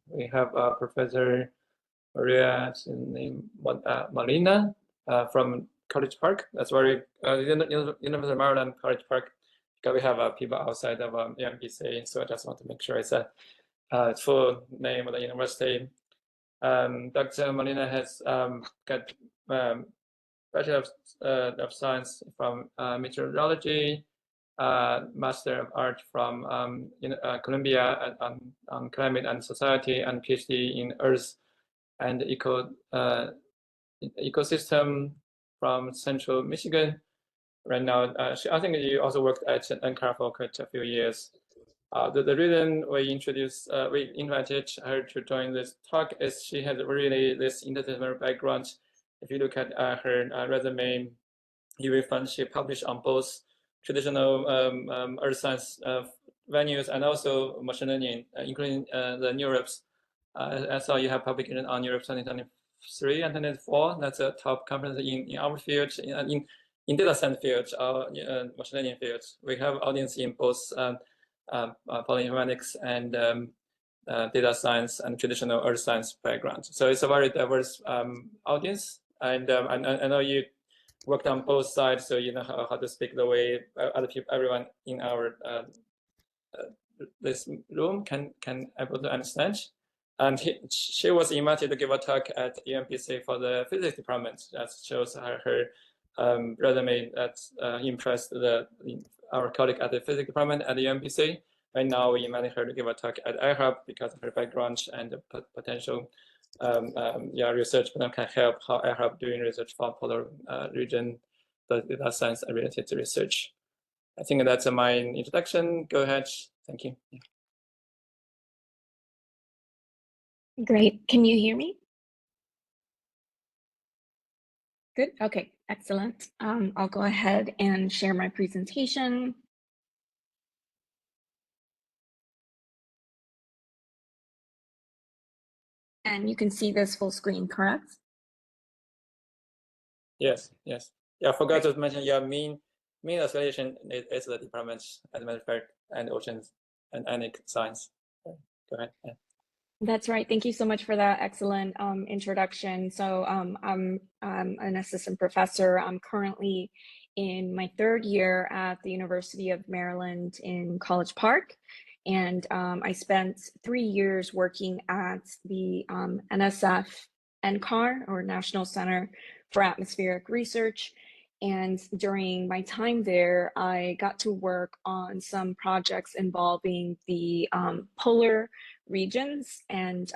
we have Professor Maria Molina from College Park. That's where University of Maryland College Park. Because we have people outside of UMBC, so I just want to make sure it's a full name of the university. Dr. Molina has got Bachelor of Science from Meteorology, Master of Art from Columbia on Climate and Society, and PhD in Earth and Ecosystem from Central Michigan. Right now, I think you also worked at NCAR for quite a few years. The reason we invited her to join this talk is she has really this interdisciplinary background. If you look at her resume, you will find she published on both traditional earth science venues and also machine learning, including the NeurIPS. I saw you have publication on NeurIPS 2023 and 2024. That's a top conference in our field, in data science field, machine learning fields. We have audience in both polyinformatics and data science and traditional earth science background. So it's a very diverse audience. And I know you worked on both sides, so you know how to speak the way other people, everyone in our this room can able to understand. And she was invited to give a talk at UMBC for the physics department. That shows her resume that impressed our colleague at the physics department at the UMBC. Right now, we invited her to give a talk at iHARP because of her background and the potential research that can help how iHARP doing research for polar region, the data science related to research. I think that's my introduction. Go ahead. Thank you. Great. Can you hear me? Good. Okay. Excellent. I'll go ahead and share my presentation. And you can see this full screen, correct? Yes, yes. Yeah, I forgot to mention your main affiliation is the department, as a matter of fact, and oceans and Oceanic science. Go ahead. Yeah. That's right. Thank you so much for that excellent introduction. So I'm an assistant professor. I'm currently in my third year at the University of Maryland in College Park. And I spent 3 years working at the NSF NCAR, or National Center for Atmospheric Research. And during my time there, I got to work on some projects involving the polar regions, and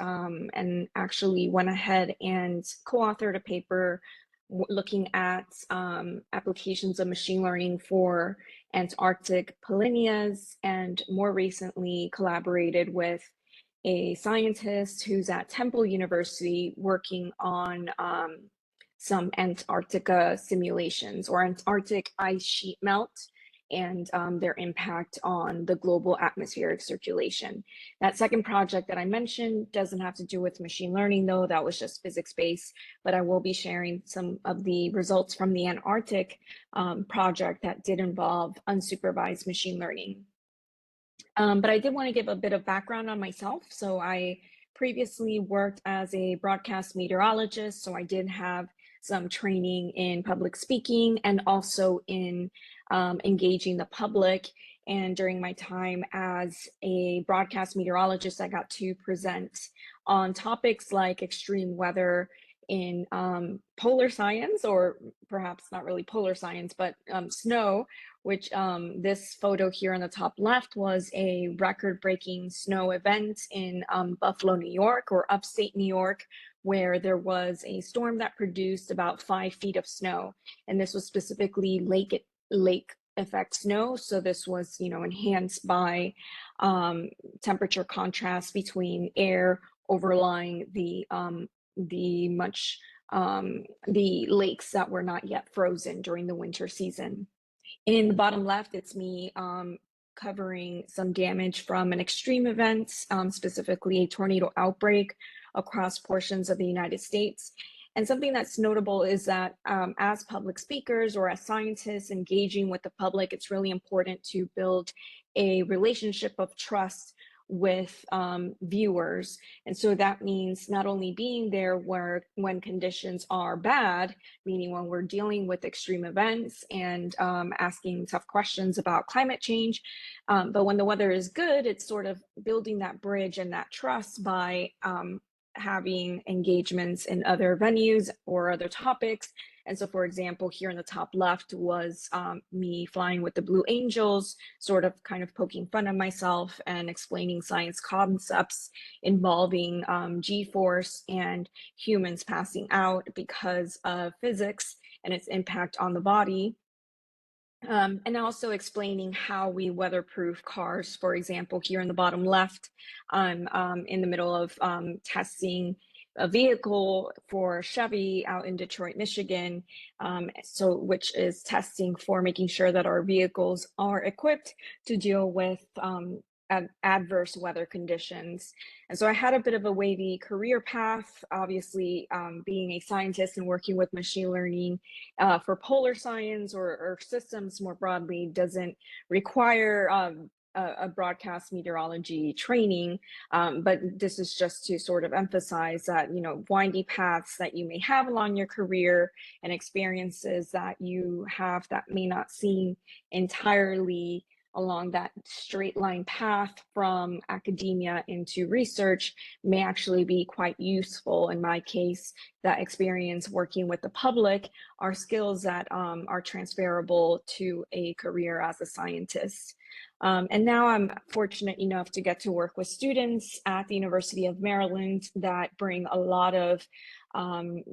actually went ahead and co-authored a paper looking at applications of machine learning for Antarctic polynyas, and more recently collaborated with a scientist who's at Temple University working on some Antarctica simulations, or Antarctic ice sheet melt, and their impact on the global atmospheric circulation. That second project that I mentioned doesn't have to do with machine learning, though. That was just physics-based, but I will be sharing some of the results from the Antarctic project that did involve unsupervised machine learning. But I did want to give a bit of background on myself. So I previously worked as a broadcast meteorologist, so I did have some training in public speaking and also in engaging the public. And during my time as a broadcast meteorologist, I got to present on topics like extreme weather in polar science, or perhaps not really polar science, but snow, which this photo here on the top left was a record-breaking snow event in Buffalo, New York, or upstate New York, where there was a storm that produced about 5 feet of snow. And this was specifically lake effect snow. So this was, enhanced by temperature contrast between air overlying the lakes that were not yet frozen during the winter season. In the bottom left, it's me covering some damage from an extreme event, specifically a tornado outbreak across portions of the United States. And something that's notable is that as public speakers or as scientists engaging with the public, it's really important to build a relationship of trust with viewers. And so that means not only being there when conditions are bad, meaning when we're dealing with extreme events and asking tough questions about climate change, but when the weather is good, it's sort of building that bridge and that trust by having engagements in other venues or other topics. And so, for example, here in the top left was me flying with the Blue Angels, sort of kind of poking fun at myself and explaining science concepts involving G-force and humans passing out because of physics and its impact on the body. And also explaining how we weatherproof cars. For example, here in the bottom left, I'm in the middle of testing a vehicle for Chevy out in Detroit, Michigan, which is testing for making sure that our vehicles are equipped to deal with adverse weather conditions. And so I had a bit of a wavy career path, obviously being a scientist and working with machine learning for polar science or systems more broadly doesn't require a broadcast meteorology training, but this is just to sort of emphasize that, you know, windy paths that you may have along your career and experiences that you have that may not seem entirely along that straight line path from academia into research may actually be quite useful. In my case, that experience working with the public are skills that are transferable to a career as a scientist. And now I'm fortunate enough to get to work with students at the University of Maryland that bring a lot of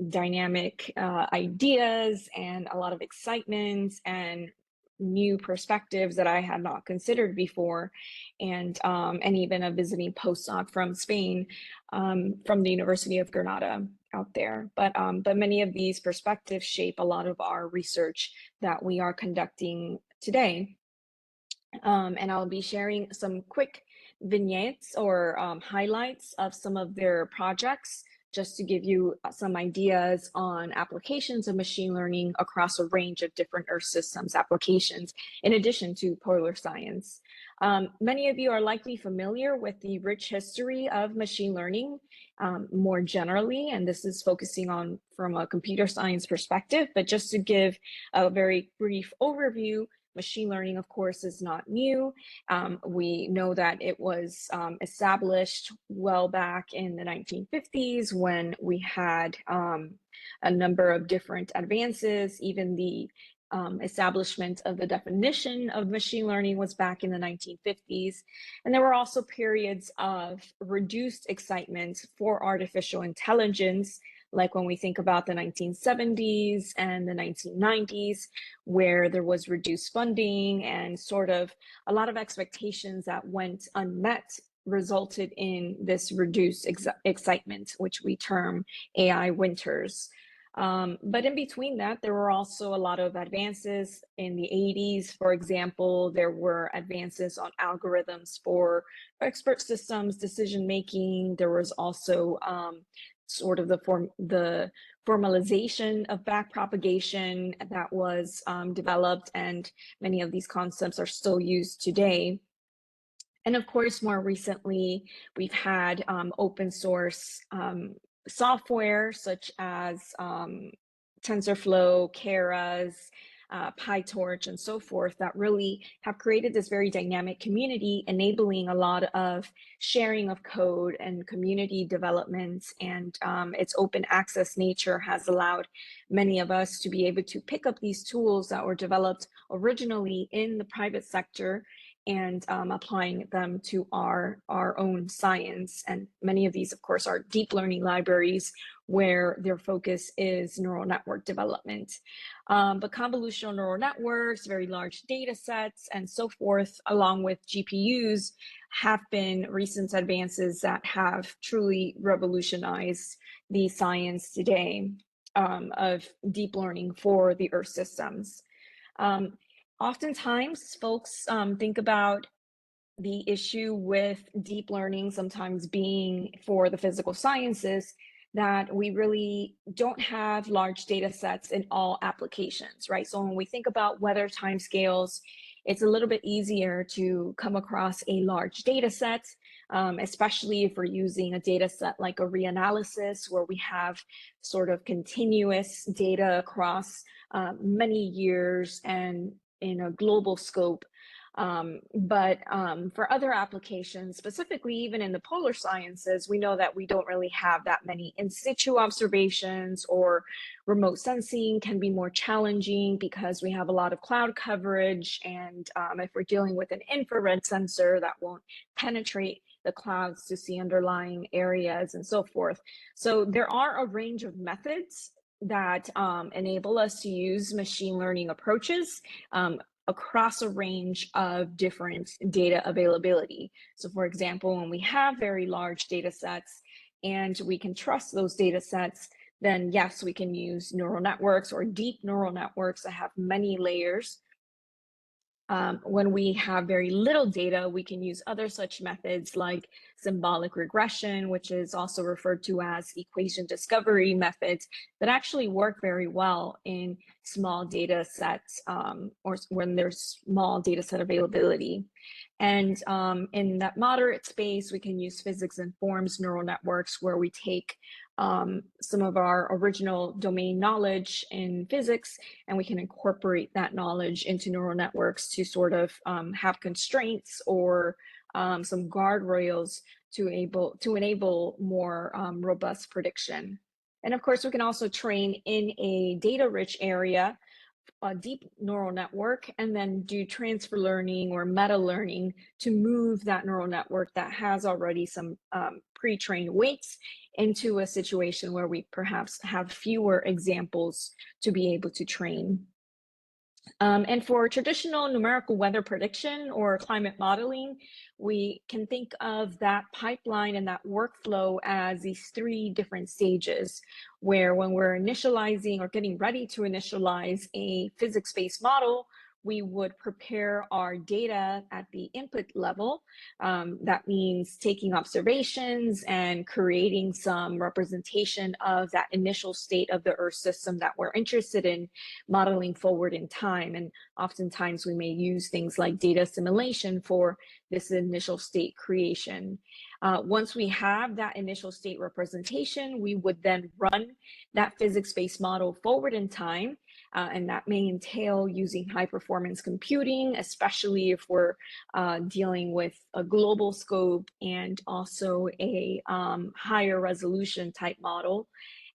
dynamic ideas and a lot of excitement and new perspectives that I had not considered before, and even a visiting postdoc from Spain, from the University of Granada out there. But many of these perspectives shape a lot of our research that we are conducting today. And I'll be sharing some quick vignettes or highlights of some of their projects, just to give you some ideas on applications of machine learning across a range of different Earth systems applications, in addition to polar science. Many of you are likely familiar with the rich history of machine learning more generally, and this is focusing on from a computer science perspective, but just to give a very brief overview, machine learning, of course, is not new. We know that it was established well back in the 1950s when we had a number of different advances. Even the establishment of the definition of machine learning was back in the 1950s. And there were also periods of reduced excitement for artificial intelligence, like when we think about the 1970s and the 1990s, where there was reduced funding and sort of a lot of expectations that went unmet resulted in this reduced excitement, which we term AI winters. But in between that, there were also a lot of advances in the 80s. For example, there were advances on algorithms for expert systems, decision-making. There was also sort of the formalization of backpropagation that was developed, and many of these concepts are still used today. And of course, more recently, we've had open source software such as TensorFlow, Keras, PyTorch, and so forth that really have created this very dynamic community, enabling a lot of sharing of code and community development. And its open access nature has allowed many of us to be able to pick up these tools that were developed originally in the private sector and applying them to our own science. And many of these, of course, are deep learning libraries where their focus is neural network development. But convolutional neural networks, very large data sets, and so forth, along with GPUs, have been recent advances that have truly revolutionized the science today of deep learning for the Earth systems. Oftentimes, folks think about the issue with deep learning sometimes being for the physical sciences, that we really don't have large data sets in all applications, right? So when we think about weather timescales, it's a little bit easier to come across a large data set. especially if we're using a data set like a reanalysis, where we have sort of continuous data across many years and in a global scope. But for other applications, specifically even in the polar sciences, we know that we don't really have that many in situ observations, or remote sensing can be more challenging because we have a lot of cloud coverage. And if we're dealing with an infrared sensor, that won't penetrate the clouds to see underlying areas and so forth. So there are a range of methods that enable us to use machine learning approaches across a range of different data availability. So for example, when we have very large data sets and we can trust those data sets, then yes, we can use neural networks or deep neural networks that have many layers. When we have very little data, we can use other such methods like symbolic regression, which is also referred to as equation discovery methods, that actually work very well in small data sets, or when there's small data set availability. And in that moderate space, we can use physics-informed neural networks, where we take some of our original domain knowledge in physics, and we can incorporate that knowledge into neural networks to sort of have constraints or some guardrails to enable more robust prediction. And of course, we can also train in a data-rich area a deep neural network, and then do transfer learning or meta learning to move that neural network that has already some pre-trained weights into a situation where we perhaps have fewer examples to be able to train. And for traditional numerical weather prediction or climate modeling, we can think of that pipeline and that workflow as these three different stages, where when we're initializing or getting ready to initialize a physics-based model, we would prepare our data at the input level. That means taking observations and creating some representation of that initial state of the Earth system that we're interested in modeling forward in time. And oftentimes we may use things like data assimilation for this initial state creation. Once we have that initial state representation, we would then run that physics-based model forward in time. And that may entail using high performance computing, especially if we're dealing with a global scope and also a higher resolution type model.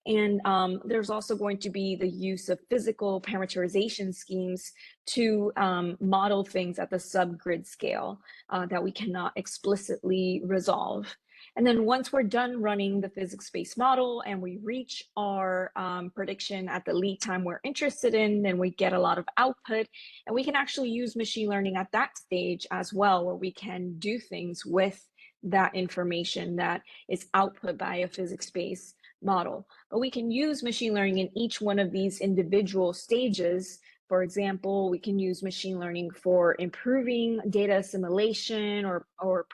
And there's also going to be the use of physical parameterization schemes to model things at the subgrid scale that we cannot explicitly resolve. And then once we're done running the physics-based model and we reach our prediction at the lead time we're interested in, then we get a lot of output, and we can actually use machine learning at that stage as well, where we can do things with that information that is output by a physics-based model. But we can use machine learning in each one of these individual stages. For example, we can use machine learning for improving data assimilation or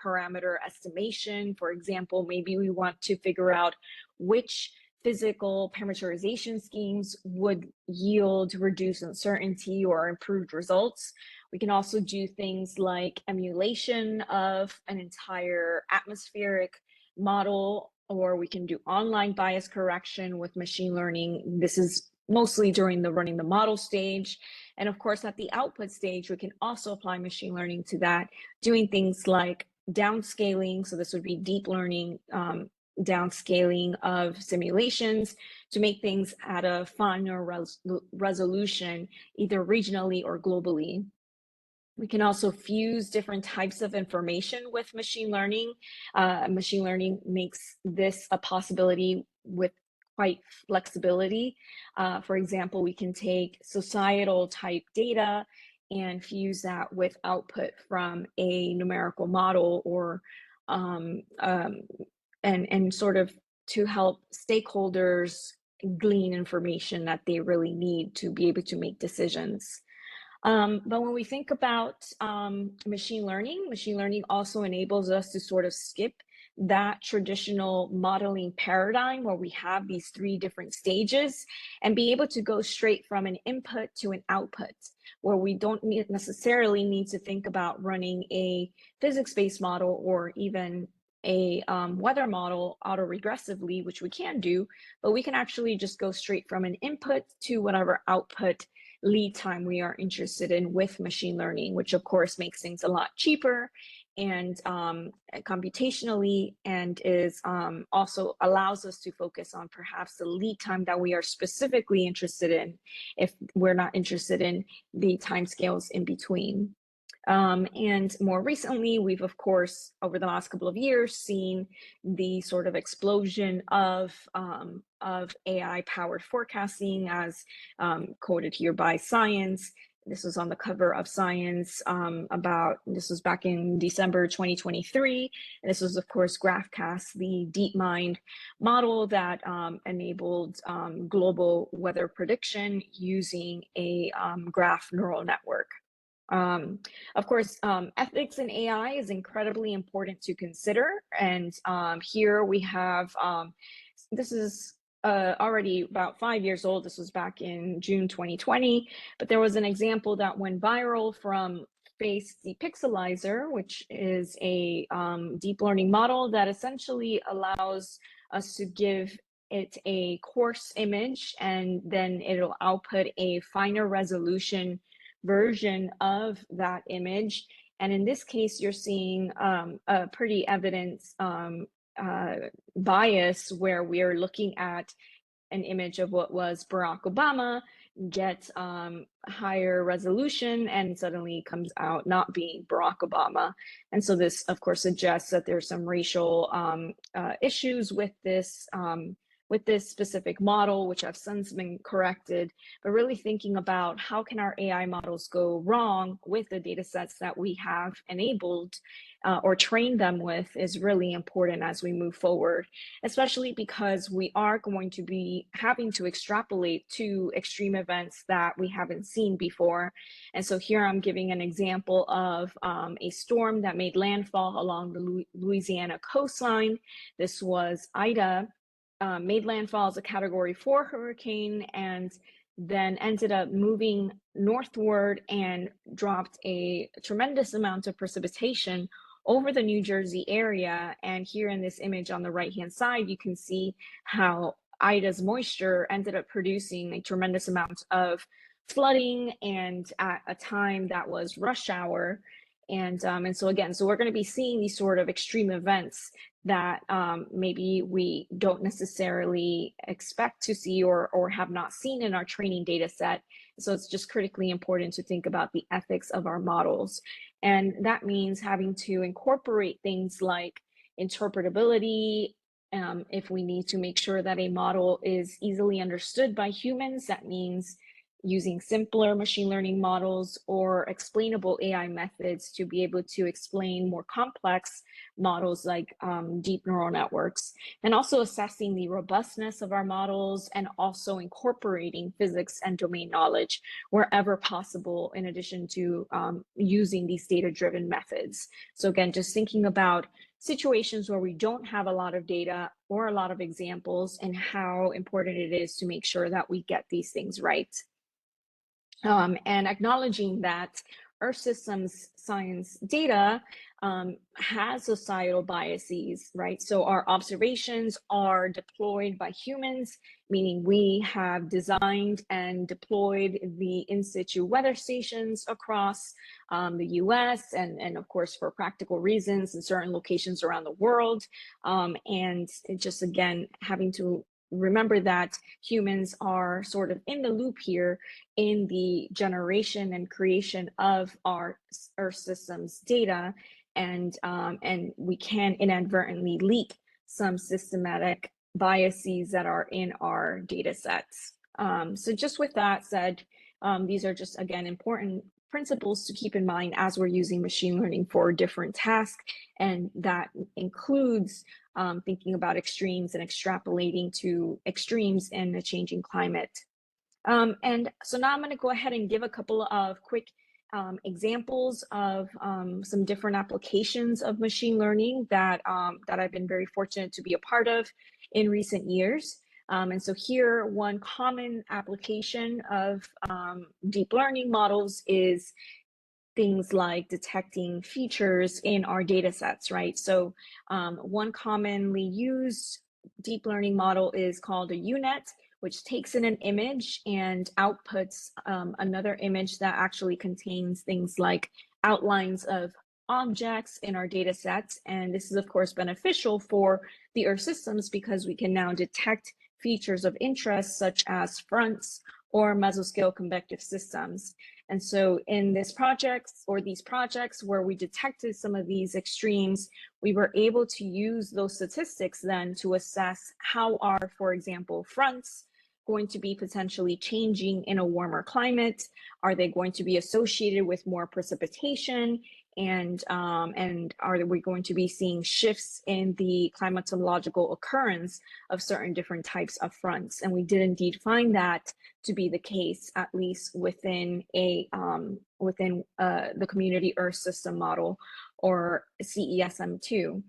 parameter estimation. For example, maybe we want to figure out which physical parameterization schemes would yield reduced uncertainty or improved results. We can also do things like emulation of an entire atmospheric model, or we can do online bias correction with machine learning. This is mostly during the running the model stage. And of course, at the output stage, we can also apply machine learning to that, doing things like downscaling. So this would be deep learning, downscaling of simulations to make things at a finer resolution, either regionally or globally. We can also fuse different types of information with machine learning. Machine learning makes this a possibility with quite flexibility. For example, we can take societal type data and fuse that with output from a numerical model, or and sort of to help stakeholders glean information that they really need to be able to make decisions. But when we think about machine learning also enables us to sort of skip that traditional modeling paradigm where we have these three different stages and be able to go straight from an input to an output, where we don't necessarily need to think about running a physics-based model or even a weather model autoregressively, which we can do, but we can actually just go straight from an input to whatever output lead time we are interested in with machine learning, which of course makes things a lot cheaper and computationally, and is also allows us to focus on perhaps the lead time that we are specifically interested in if we're not interested in the timescales in between. And more recently, we've, of course, over the last couple of years, seen the sort of explosion of AI-powered forecasting, as quoted here by Science. This was on the cover of Science this was back in December 2023. And this was, of course, GraphCast, the DeepMind model that enabled global weather prediction using a graph neural network. Of course, ethics in AI is incredibly important to consider. And here we have, this is already about 5 years old. This was back in June 2020, but there was an example that went viral from Face Depixelizer, which is a deep learning model that essentially allows us to give it a coarse image, and then it'll output a finer resolution version of that image. And in this case, you're seeing a pretty evident bias where we're looking at an image of what was Barack Obama, get higher resolution, and suddenly comes out not being Barack Obama. And so this, of course, suggests that there's some racial issues with this specific model, which have since been corrected, but really thinking about how can our AI models go wrong with the data sets that we have enabled or trained them with is really important as we move forward, especially because we are going to be having to extrapolate to extreme events that we haven't seen before. And so here I'm giving an example of a storm that made landfall along the Louisiana coastline. This was Ida. Made landfall as a Category 4 hurricane, and then ended up moving northward and dropped a tremendous amount of precipitation over the New Jersey area. And here in this image on the right-hand side, you can see how Ida's moisture ended up producing a tremendous amount of flooding, and at a time that was rush hour. And so again, so we're going to be seeing these sort of extreme events that maybe we don't necessarily expect to see or have not seen in our training data set. So it's just critically important to think about the ethics of our models. And that means having to incorporate things like interpretability. If we need to make sure that a model is easily understood by humans, that means using simpler machine learning models or explainable AI methods to be able to explain more complex models like deep neural networks, and also assessing the robustness of our models and also incorporating physics and domain knowledge wherever possible, in addition to using these data-driven methods. So again, just thinking about situations where we don't have a lot of data or a lot of examples, and how important it is to make sure that we get these things right. And acknowledging that Earth systems science data has societal biases, right? So our observations are deployed by humans, meaning we have designed and deployed the in situ weather stations across the US and of course for practical reasons in certain locations around the world. And it just, again, having to remember that humans are sort of in the loop here in the generation and creation of our Earth systems data, and we can inadvertently leak some systematic biases that are in our data sets. So just with that said, these are just, again, important principles to keep in mind as we're using machine learning for different tasks, and that includes thinking about extremes and extrapolating to extremes in a changing climate. And so now I'm going to go ahead and give a couple of quick examples of some different applications of machine learning that I've been very fortunate to be a part of in recent years. And so here, one common application of deep learning models is things like detecting features in our data sets, right? So one commonly used deep learning model is called a UNet, which takes in an image and outputs another image that actually contains things like outlines of objects in our data sets. And this is, of course, beneficial for the Earth systems because we can now detect features of interest such as fronts or mesoscale convective systems. And so in this project or these projects where we detected some of these extremes, we were able to use those statistics then to assess how are, for example, fronts going to be potentially changing in a warmer climate? Are they going to be associated with more precipitation? And are we going to be seeing shifts in the climatological occurrence of certain different types of fronts? And we did indeed find that to be the case, at least within the Community Earth System model, or CESM2.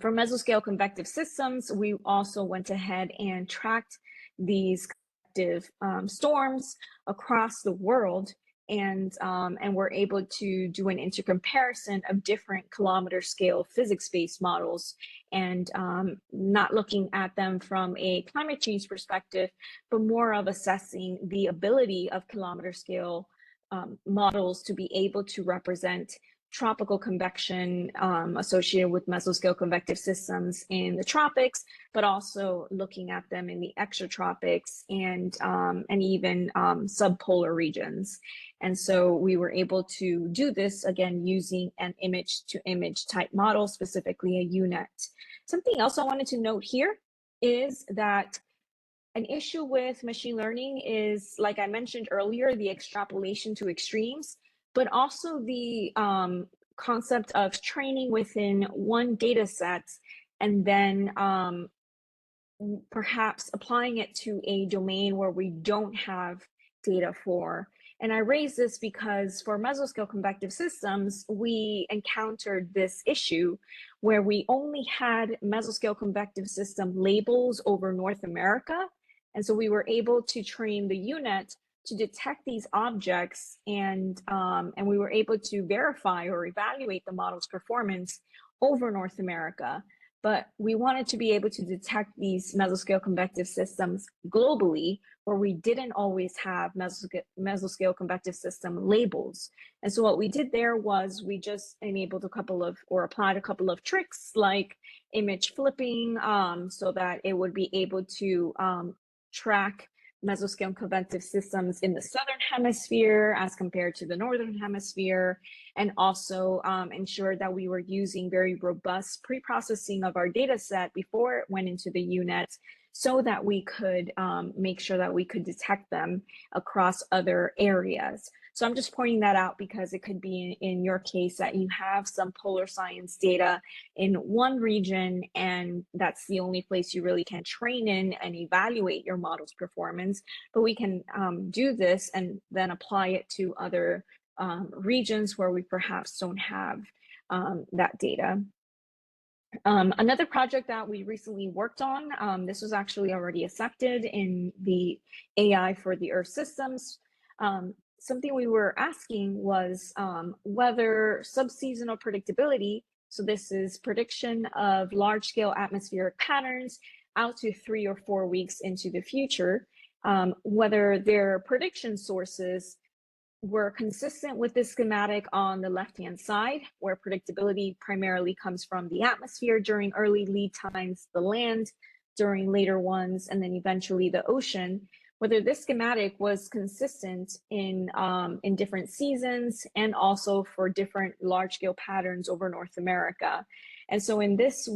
For mesoscale convective systems, we also went ahead and tracked these convective storms across the world, and we're able to do an intercomparison of different kilometer scale physics-based models, and not looking at them from a climate change perspective, but more of assessing the ability of kilometer scale models to be able to represent tropical convection associated with mesoscale convective systems in the tropics, but also looking at them in the exotropics and even subpolar regions. And so we were able to do this again using an image-to-image type model, specifically a UNet. Something else I wanted to note here is that an issue with machine learning is, like I mentioned earlier, the extrapolation to extremes, but also the concept of training within one data set and then perhaps applying it to a domain where we don't have data for. And I raise this because for mesoscale convective systems, we encountered this issue where we only had mesoscale convective system labels over North America. And so we were able to train the UNet to detect these objects, and we were able to verify or evaluate the model's performance over North America. But we wanted to be able to detect these mesoscale convective systems globally, where we didn't always have mesoscale convective system labels. And so what we did there was we just enabled applied a couple of tricks like image flipping, so that it would be able to track mesoscale convective systems in the southern hemisphere as compared to the northern hemisphere, and also ensure that we were using very robust pre-processing of our data set before it went into the UNet, so that we could make sure that we could detect them across other areas. So I'm just pointing that out because it could be in your case that you have some polar science data in one region, and that's the only place you really can train in and evaluate your model's performance. But we can do this and then apply it to other regions where we perhaps don't have that data. Another project that we recently worked on, this was actually already accepted in the AI for the Earth systems. Something we were asking was whether subseasonal predictability, so this is prediction of large-scale atmospheric patterns out to 3 or 4 weeks into the future, whether their prediction sources were consistent with the schematic on the left-hand side, where predictability primarily comes from the atmosphere during early lead times, the land during later ones, and then eventually the ocean, whether this schematic was consistent in different seasons and also for different large-scale patterns over North America. And so in this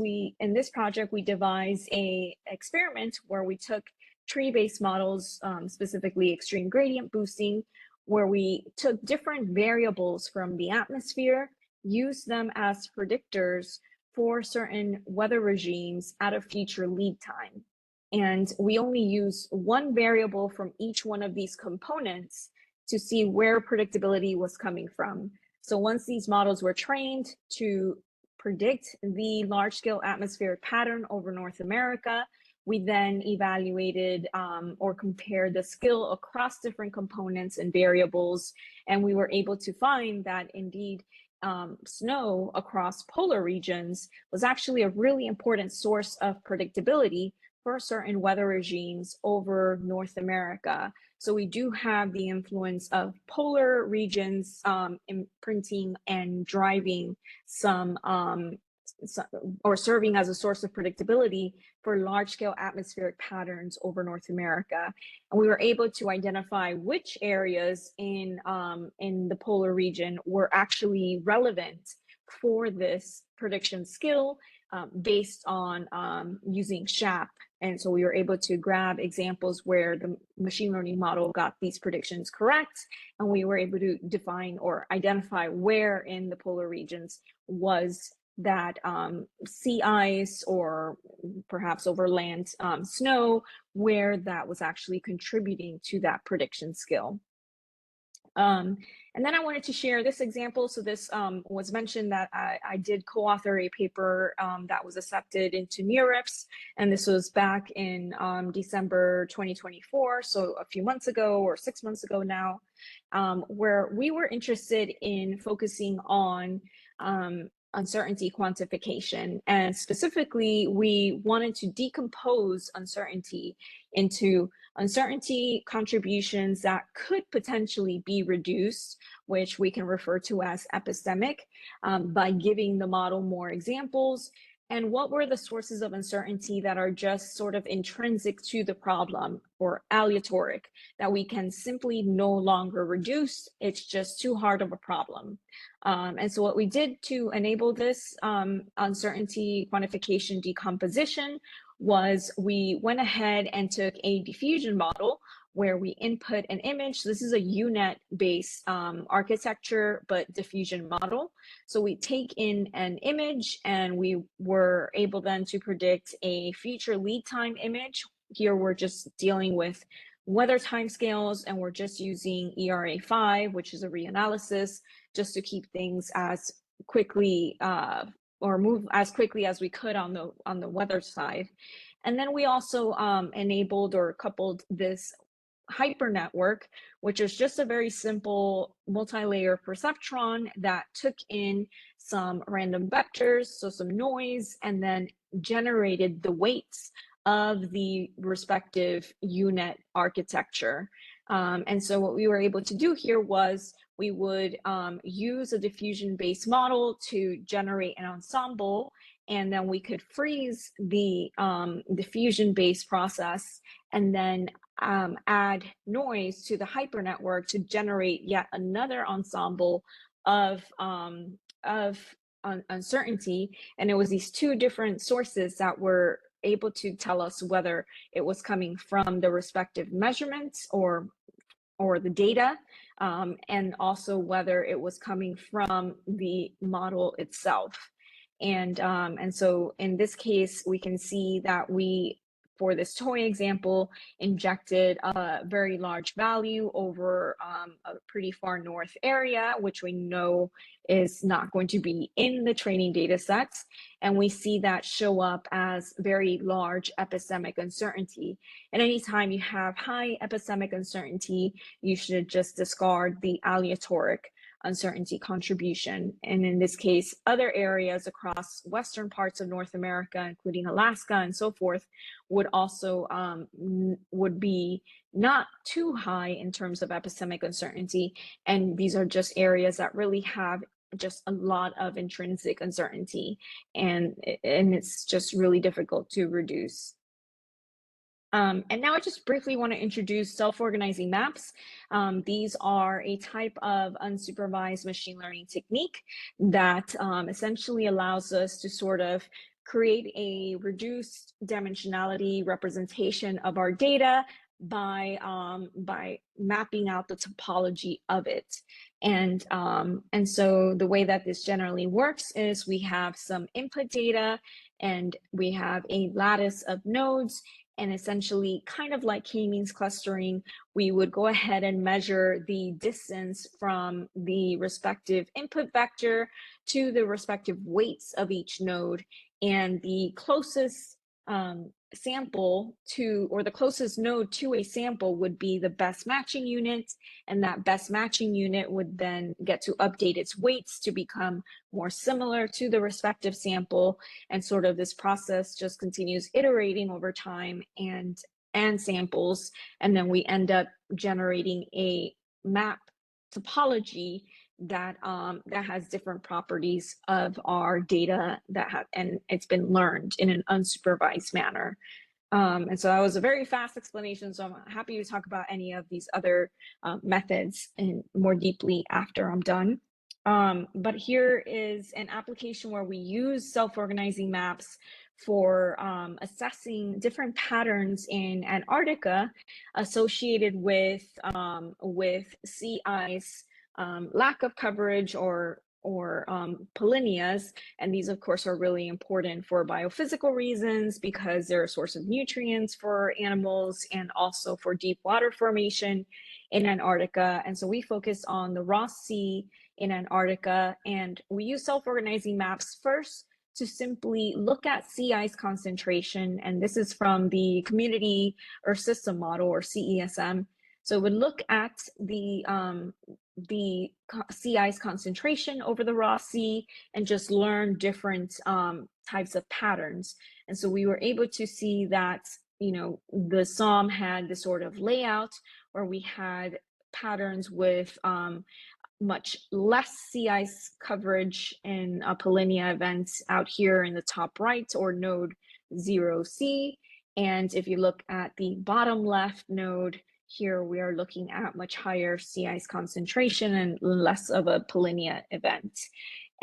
project, we devised an experiment where we took tree-based models, specifically extreme gradient boosting, where we took different variables from the atmosphere, used them as predictors for certain weather regimes at a future lead time. And we only use one variable from each one of these components to see where predictability was coming from. So once these models were trained to predict the large-scale atmospheric pattern over North America, We then evaluated or compared the skill across different components and variables, and we were able to find that indeed snow across polar regions was actually a really important source of predictability for certain weather regimes over North America. So we do have the influence of polar regions imprinting and driving some or serving as a source of predictability for large-scale atmospheric patterns over North America. And we were able to identify which areas in the polar region were actually relevant for this prediction skill based on using SHAP. And so we were able to grab examples where the machine learning model got these predictions correct, and we were able to define or identify where in the polar regions was that sea ice or perhaps over land snow, where that was actually contributing to that prediction skill. And then I wanted to share this example. So this was mentioned that I did co-author a paper that was accepted into NeurIPS, and this was back in December 2024, so a few months ago or 6 months ago now, where we were interested in focusing on uncertainty quantification. And specifically, we wanted to decompose uncertainty into uncertainty contributions that could potentially be reduced, which we can refer to as epistemic, by giving the model more examples. And what were the sources of uncertainty that are just sort of intrinsic to the problem, or aleatoric, that we can simply no longer reduce? It's just too hard of a problem. And so what we did to enable this uncertainty quantification decomposition was we went ahead and took a diffusion model where we input an image. This is a UNet-based architecture, but diffusion model. So we take in an image, and we were able then to predict a future lead time image. Here we're just dealing with weather timescales, and we're just using ERA5, which is a reanalysis, just to keep things as quickly or move as quickly as we could on the weather side. And then we also enabled or coupled this hyper network, which is just a very simple multi-layer perceptron that took in some random vectors, so some noise, and then generated the weights of the respective UNet architecture. And so what we were able to do here was we would use a diffusion-based model to generate an ensemble, and then we could freeze the diffusion-based process and then add noise to the hypernetwork to generate yet another ensemble of uncertainty. And it was these two different sources that were able to tell us whether it was coming from the respective measurements or the data, and also whether it was coming from the model itself. And so in this case, we can see that we, for this toy example, injected a very large value over a pretty far north area, which we know is not going to be in the training data sets. And we see that show up as very large epistemic uncertainty. And anytime you have high epistemic uncertainty, you should just discard the aleatoric uncertainty contribution. And in this case, other areas across western parts of North America, including Alaska and so forth, would also would be not too high in terms of epistemic uncertainty. And these are just areas that really have just a lot of intrinsic uncertainty, and it's just really difficult to reduce. And now I just briefly want to introduce self-organizing maps. These are a type of unsupervised machine learning technique that essentially allows us to sort of create a reduced dimensionality representation of our data by mapping out the topology of it. And so the way that this generally works is we have some input data, and we have a lattice of nodes. And essentially, kind of like k-means clustering, we would go ahead and measure the distance from the respective input vector to the respective weights of each node. And the closest sample to, or the closest node to a sample would be the best matching unit, and that best matching unit would then get to update its weights to become more similar to the respective sample, and sort of this process just continues iterating over time and samples, and then we end up generating a map topology that that has different properties of our data and it's been learned in an unsupervised manner. And so that was a very fast explanation. So I'm happy to talk about any of these other methods and more deeply after I'm done. But here is an application where we use self-organizing maps for assessing different patterns in Antarctica associated with sea ice, lack of coverage, or polynyas. And these, of course, are really important for biophysical reasons because they're a source of nutrients for animals and also for deep water formation in Antarctica. And so we focus on the Ross Sea in Antarctica, and we use self-organizing maps first to simply look at sea ice concentration. And this is from the Community Earth System Model, or CESM. So it would look at the sea ice concentration over the Ross Sea and just learn different types of patterns. And so we were able to see that, you know, the SOM had this sort of layout where we had patterns with much less sea ice coverage in polynya events out here in the top right, or node 0C. And if you look at the bottom left node, here we are looking at much higher sea ice concentration and less of a polynya event.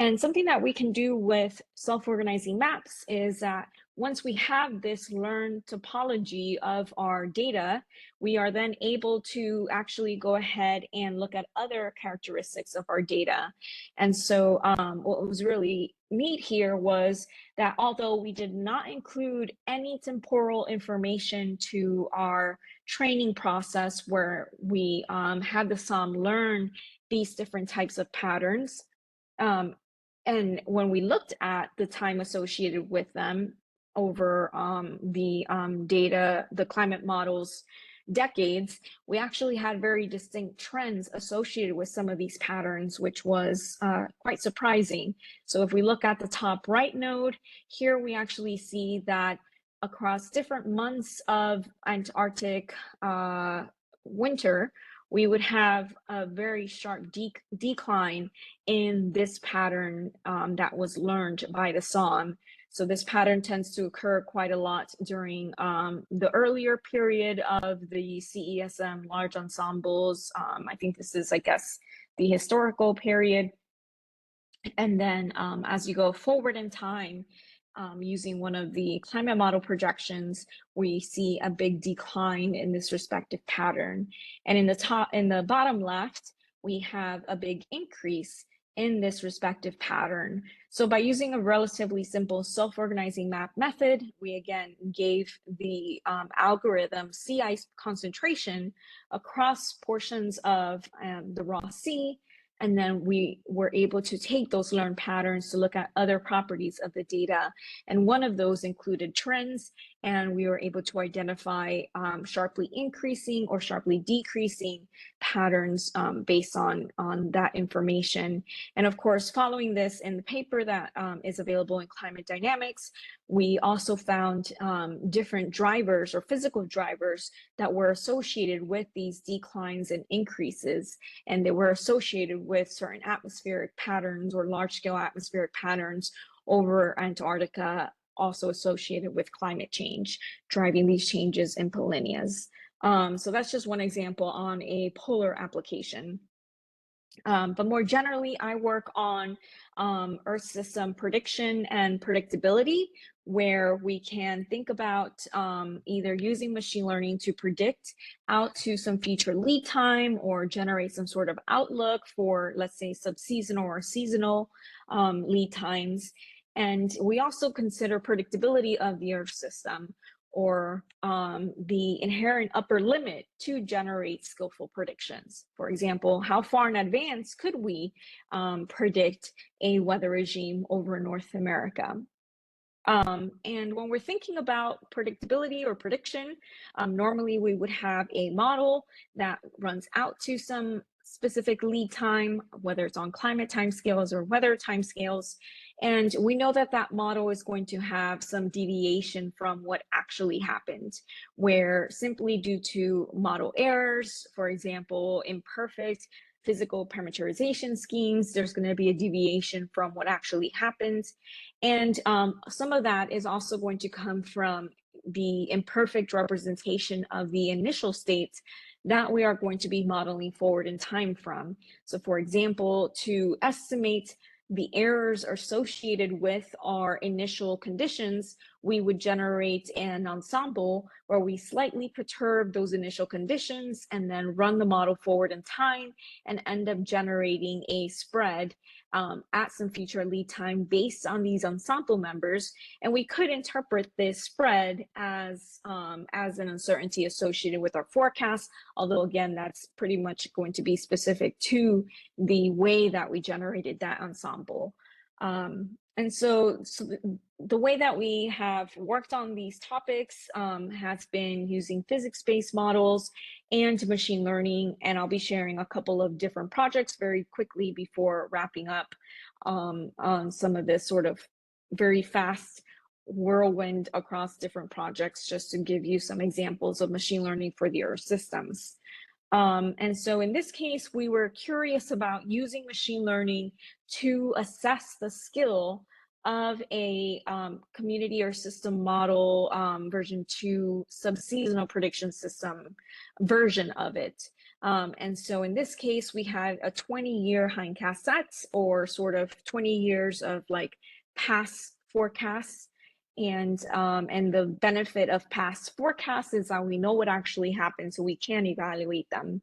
And something that we can do with self-organizing maps is that once we have this learned topology of our data, we are then able to actually go ahead and look at other characteristics of our data. And so what was really neat here was that although we did not include any temporal information to our training process where we had the SOM learn these different types of patterns, and when we looked at the time associated with them over the data, the climate models decades, we actually had very distinct trends associated with some of these patterns, which was quite surprising. So if we look at the top right node, here we actually see that across different months of Antarctic winter, we would have a very sharp decline in this pattern that was learned by the SOM. So this pattern tends to occur quite a lot during the earlier period of the CESM large ensembles. I think this is, I guess, the historical period. And then as you go forward in time, using one of the climate model projections, we see a big decline in this respective pattern. And in the bottom left, we have a big increase in this respective pattern. So by using a relatively simple self-organizing map method, we again gave the algorithm sea ice concentration across portions of the Ross Sea. And then we were able to take those learned patterns to look at other properties of the data. And one of those included trends, and we were able to identify sharply increasing or sharply decreasing patterns based on that information. And of course, following this in the paper that is available in Climate Dynamics, we also found different drivers or physical drivers that were associated with these declines and increases, and they were associated with certain atmospheric patterns or large-scale atmospheric patterns over Antarctica, also associated with climate change, driving these changes in polynyas. So that's just one example on a polar application. But more generally, I work on Earth system prediction and predictability, where we can think about either using machine learning to predict out to some future lead time or generate some sort of outlook for, let's say, subseasonal or seasonal lead times. And we also consider predictability of the Earth system, or the inherent upper limit to generate skillful predictions. For example, how far in advance could we predict a weather regime over North America? And when we're thinking about predictability or prediction, normally we would have a model that runs out to some specific lead time, whether it's on climate timescales or weather timescales. And we know that that model is going to have some deviation from what actually happened, where simply due to model errors, for example, imperfect physical parameterization schemes, there's going to be a deviation from what actually happened. And some of that is also going to come from the imperfect representation of the initial states that we are going to be modeling forward in time from. So for example, to estimate the errors associated with our initial conditions, we would generate an ensemble where we slightly perturb those initial conditions and then run the model forward in time and end up generating a spread at some future lead time based on these ensemble members. And we could interpret this spread as an uncertainty associated with our forecast, although again, that's pretty much going to be specific to the way that we generated that ensemble. And so the way that we have worked on these topics has been using physics-based models and machine learning, and I'll be sharing a couple of different projects very quickly before wrapping up on some of this sort of very fast whirlwind across different projects, just to give you some examples of machine learning for the Earth systems. And so in this case, we were curious about using machine learning to assess the skill of a community or system model version 2 subseasonal prediction system version of it. And so in this case, we had a 20-year hindcast set, or sort of 20 years of like past forecasts. And the benefit of past forecasts is that we know what actually happened, so we can evaluate them.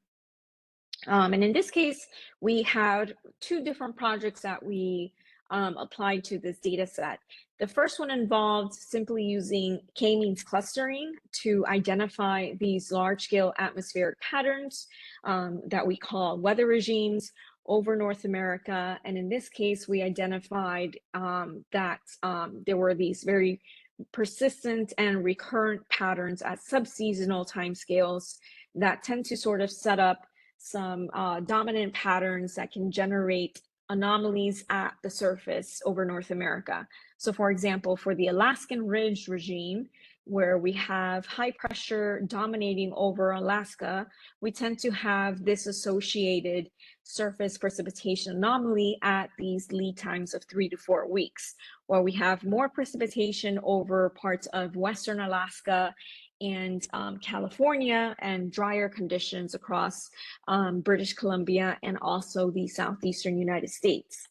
And in this case, we had two different projects that we applied to this data set. The first one involved simply using k-means clustering to identify these large-scale atmospheric patterns that we call weather regimes over North America. And in this case, we identified that there were these very persistent and recurrent patterns at subseasonal timescales that tend to sort of set up some dominant patterns that can generate anomalies at the surface over North America. So for example, for the Alaskan Ridge regime, where we have high pressure dominating over Alaska, we tend to have this associated surface precipitation anomaly at these lead times of 3 to 4 weeks, where we have more precipitation over parts of Western Alaska and California, and drier conditions across British Columbia and also the southeastern United States.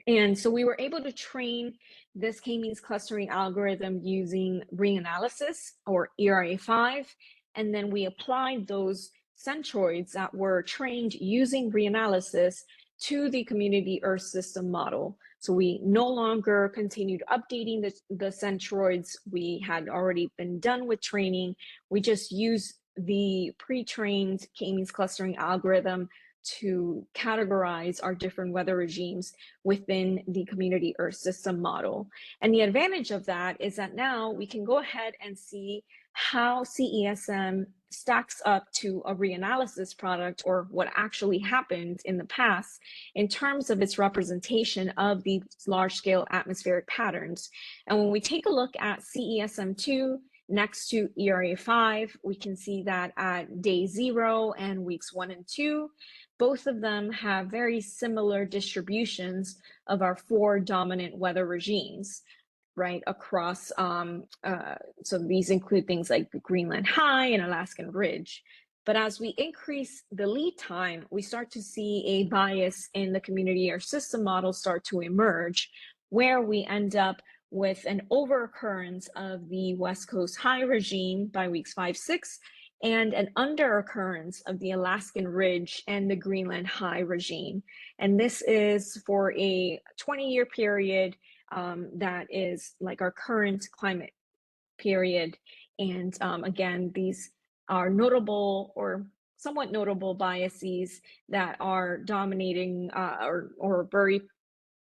And so we were able to train this k-means clustering algorithm using ring analysis, or ERA5, and then we applied those centroids that were trained using reanalysis to the community Earth system model. So we no longer continued updating the centroids. We had already been done with training. We just used the pre-trained k-means clustering algorithm to categorize our different weather regimes within the community Earth system model. And the advantage of that is that now we can go ahead and see how CESM stacks up to a reanalysis product, or what actually happened in the past in terms of its representation of these large-scale atmospheric patterns. And when we take a look at CESM2 next to ERA5, we can see that at day 0 and weeks 1 and 2, both of them have very similar distributions of our 4 dominant weather regimes, right, across, so these include things like the Greenland High and Alaskan Ridge. But as we increase the lead time, we start to see a bias in the community Earth system model start to emerge, where we end up with an overoccurrence of the West Coast High regime by weeks 5, 6, and an underoccurrence of the Alaskan Ridge and the Greenland High regime. And this is for a 20-year period that is like our current climate period. And again, these are notable or somewhat notable biases that are dominating or very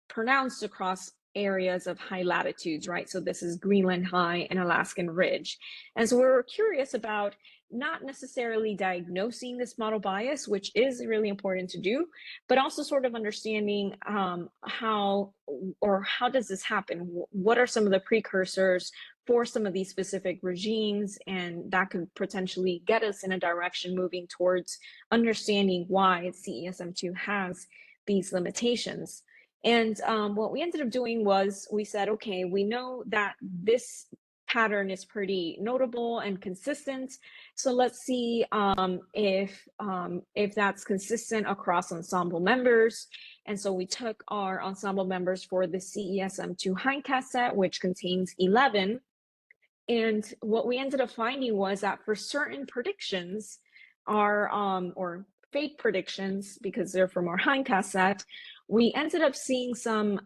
pronounced across areas of high latitudes, right? So this is Greenland High and Alaskan Ridge. And so we were curious about not necessarily diagnosing this model bias, which is really important to do, but also sort of understanding how does this happen? What are some of the precursors for some of these specific regimes? And that could potentially get us in a direction moving towards understanding why CESM2 has these limitations. And what we ended up doing was we said, okay, we know that this pattern is pretty notable and consistent. So let's see if that's consistent across ensemble members. And so we took our ensemble members for the CESM2 hindcast set, which contains 11. And what we ended up finding was that for certain predictions, or fate predictions, because they're from our hindcast set, we ended up seeing some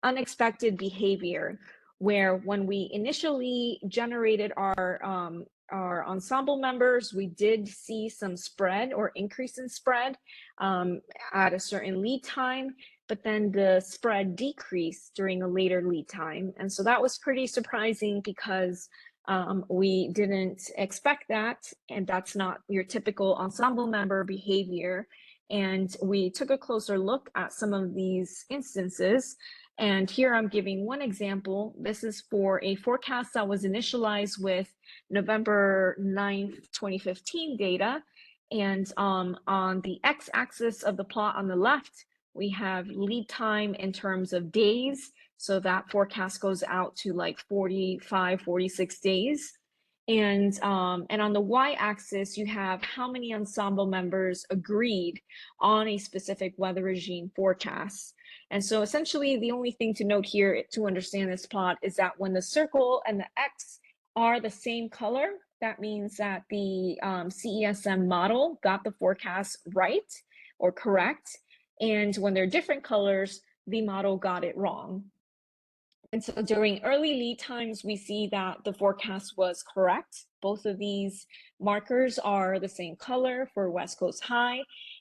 unexpected behavior, where when we initially generated our ensemble members, we did see some spread or increase in spread at a certain lead time, but then the spread decreased during a later lead time. And so that was pretty surprising because we didn't expect that, and that's not your typical ensemble member behavior. And we took a closer look at some of these instances. And here I'm giving one example. This is for a forecast that was initialized with November 9th, 2015 data. And on the x-axis of the plot on the left, we have lead time in terms of days. So that forecast goes out to like 45, 46 days. And on the y-axis, you have how many ensemble members agreed on a specific weather regime forecast. And so essentially, the only thing to note here to understand this plot is that when the circle and the X are the same color, that means that the CESM model got the forecast right or correct. And when they're different colors, the model got it wrong. And so during early lead times, we see that the forecast was correct. Both of these markers are the same color for West Coast High,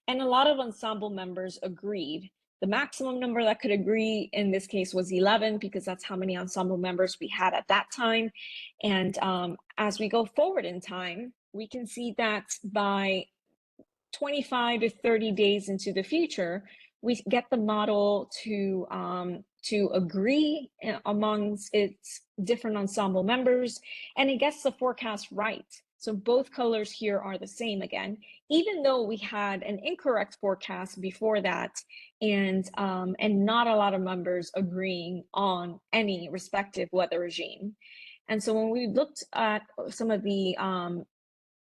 and a lot of ensemble members agreed. The maximum number that could agree in this case was 11, because that's how many ensemble members we had at that time. And as we go forward in time, we can see that by 25 to 30 days into the future, we get the model to agree amongst its different ensemble members, and it gets the forecast right. So both colors here are the same again, even though we had an incorrect forecast before that, and not a lot of members agreeing on any respective weather regime. And so when we looked at some of the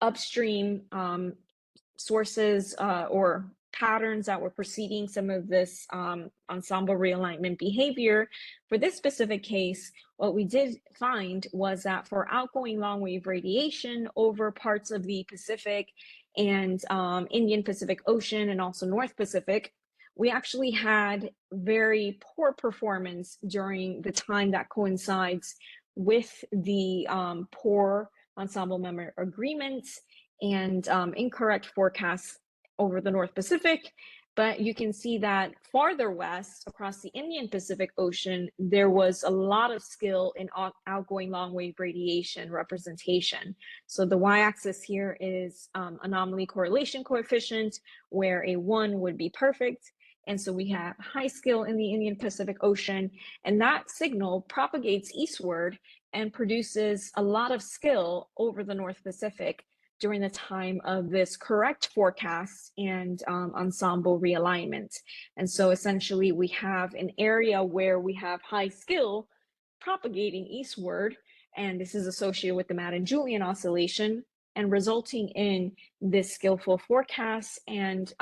upstream sources or patterns that were preceding some of this ensemble realignment behavior, for this specific case, what we did find was that for outgoing long wave radiation over parts of the Pacific and Indian Pacific Ocean and also North Pacific, we actually had very poor performance during the time that coincides with the poor ensemble member agreements and incorrect forecasts over the North Pacific. But you can see that farther west across the Indian Pacific Ocean, there was a lot of skill in outgoing long wave radiation representation. So the y-axis here is anomaly correlation coefficient, where a 1 would be perfect. And so we have high skill in the Indian Pacific Ocean, and that signal propagates eastward and produces a lot of skill over the North Pacific during the time of this correct forecast and ensemble realignment. And so essentially we have an area where we have high skill propagating eastward, and this is associated with the Madden-Julian oscillation and resulting in this skillful forecast, and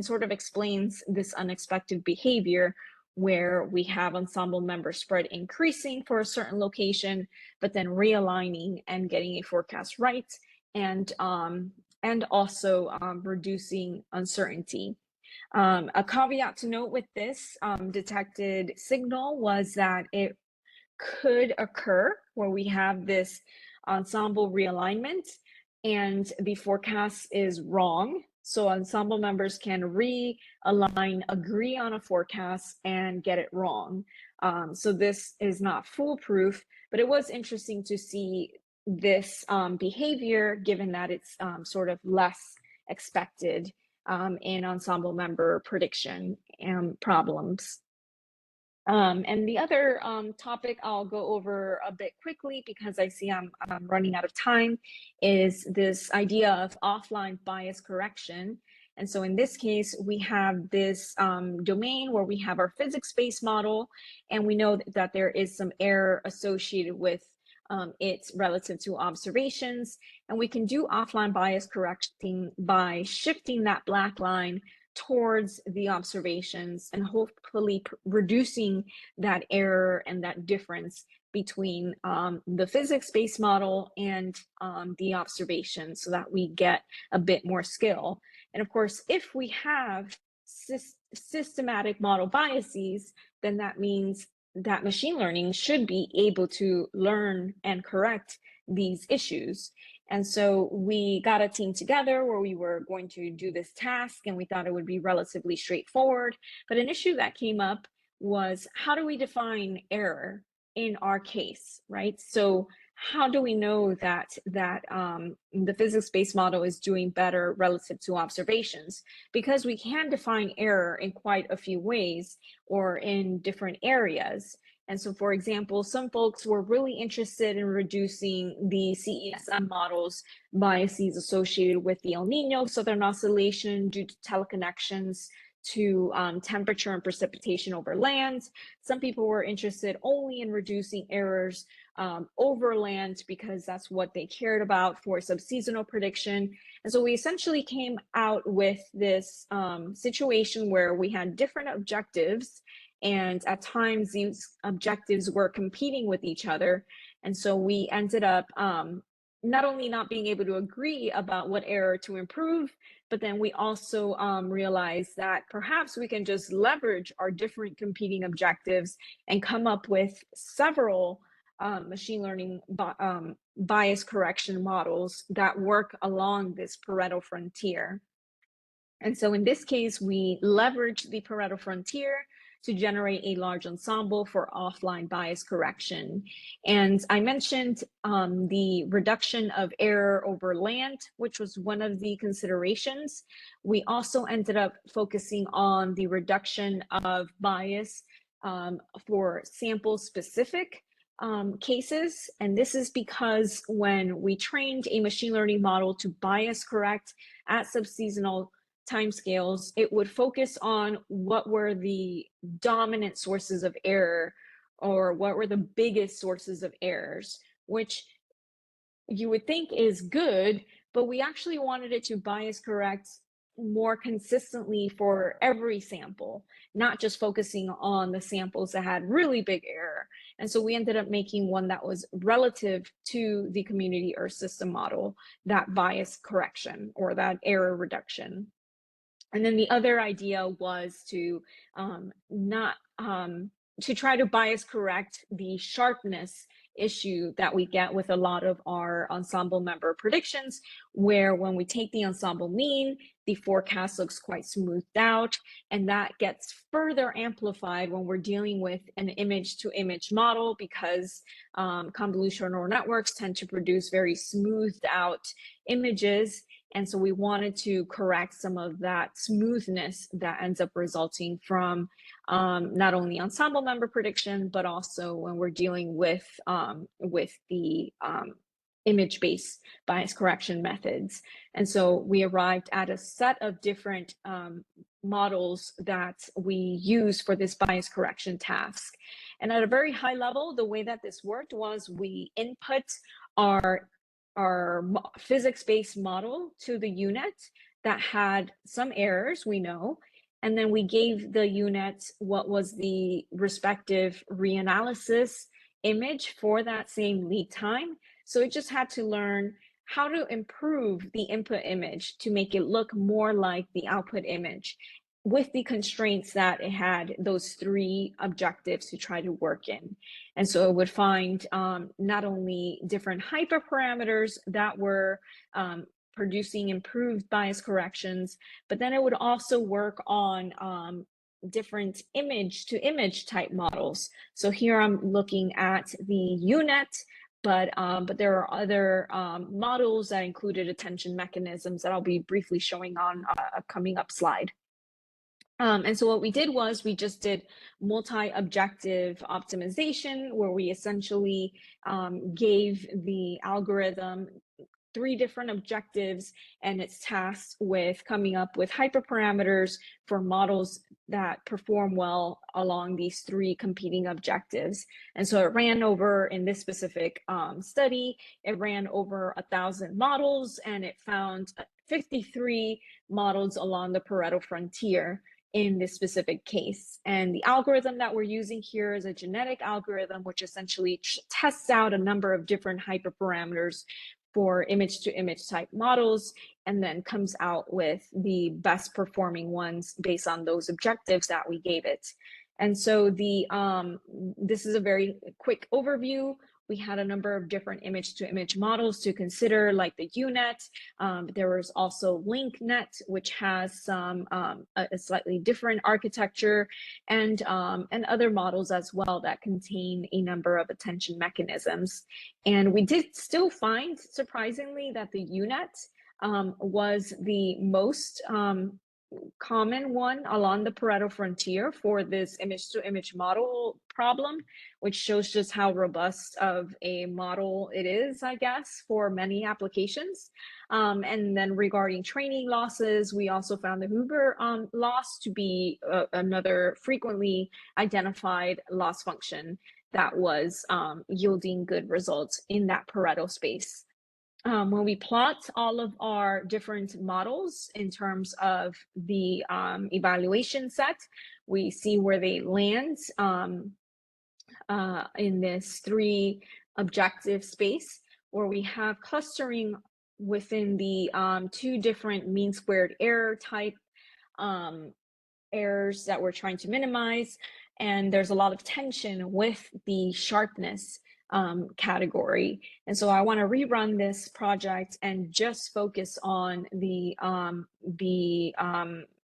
sort of explains this unexpected behavior where we have ensemble member spread increasing for a certain location, but then realigning and getting a forecast right, and also reducing uncertainty. A caveat to note with this detected signal was that it could occur where we have this ensemble realignment and the forecast is wrong. So ensemble members can realign, agree on a forecast, and get it wrong. So this is not foolproof, but it was interesting to see this behavior, given that it's sort of less expected in ensemble member prediction problems. And the other topic I'll go over a bit quickly because I see I'm running out of time is this idea of offline bias correction. And so in this case, we have this domain where we have our physics-based model, and we know that there is some error associated with it relative to observations. And we can do offline bias correcting by shifting that black line towards the observations and hopefully reducing that error and that difference between the physics-based model and the observation, so that we get a bit more skill. And of course, if we have systematic model biases, then that means that machine learning should be able to learn and correct these issues. And so we got a team together where we were going to do this task, and we thought it would be relatively straightforward. But an issue that came up was, how do we define error in our case, right? So how do we know that the physics-based model is doing better relative to observations? Because we can define error in quite a few ways or in different areas. And so, for example, some folks were really interested in reducing the CESM model's biases associated with the El Nino Southern Oscillation due to teleconnections to temperature and precipitation over land. Some people were interested only in reducing errors over land because that's what they cared about for subseasonal prediction. And so we essentially came out with this situation where we had different objectives, and at times these objectives were competing with each other. And so we ended up not only not being able to agree about what error to improve, but then we also realized that perhaps we can just leverage our different competing objectives and come up with several machine learning bias correction models that work along this Pareto frontier. And so in this case, we leverage the Pareto frontier to generate a large ensemble for offline bias correction. And I mentioned the reduction of error over land, which was one of the considerations. We also ended up focusing on the reduction of bias for sample-specific cases. And this is because when we trained a machine learning model to bias correct at subseasonal timescales, it would focus on what were the dominant sources of error, or what were the biggest sources of errors, which you would think is good, but we actually wanted it to bias correct more consistently for every sample, not just focusing on the samples that had really big error. And so we ended up making one that was relative to the community Earth system model, that bias correction or that error reduction. And then the other idea was to to try to bias correct the sharpness issue that we get with a lot of our ensemble member predictions, where when we take the ensemble mean, the forecast looks quite smoothed out, and that gets further amplified when we're dealing with an image-to-image model, because convolutional neural networks tend to produce very smoothed out images. And so we wanted to correct some of that smoothness that ends up resulting from not only ensemble member prediction, but also when we're dealing with the image-based bias correction methods. And so we arrived at a set of different models that we use for this bias correction task. And at a very high level, the way that this worked was we input our physics-based model to the unit that had some errors, we know, and then we gave the unit what was the respective reanalysis image for that same lead time. So it just had to learn how to improve the input image to make it look more like the output image, with the constraints that it had those three objectives to try to work in. And so it would find not only different hyperparameters that were producing improved bias corrections, but then it would also work on different image to image type models. So here I'm looking at the UNet, but there are other models that included attention mechanisms that I'll be briefly showing on a coming up slide. And so what we did was we just did multi-objective optimization, where we essentially gave the algorithm 3 different objectives, and it's tasked with coming up with hyperparameters for models that perform well along these 3 competing objectives. And so it ran over, in this specific study, it ran over 1,000 models, and it found 53 models along the Pareto frontier in this specific case. And the algorithm that we're using here is a genetic algorithm, which essentially tests out a number of different hyperparameters for image to image type models, and then comes out with the best performing ones based on those objectives that we gave it. And so this is a very quick overview. We had a number of different image to image models to consider, like the UNet. There was also LinkNet, which has some a slightly different architecture, and other models as well that contain a number of attention mechanisms. And we did still find, surprisingly, that the UNet was the most common one along the Pareto frontier for this image to image model problem, which shows just how robust of a model it is, I guess, for many applications. And then regarding training losses, we also found the Hoover loss to be another frequently identified loss function that was yielding good results in that Pareto space. When we plot all of our different models in terms of the evaluation set, we see where they land in this 3 objective space, where we have clustering within the 2 different mean squared error type errors that we're trying to minimize. And there's a lot of tension with the sharpness category. And so I want to rerun this project and just focus on the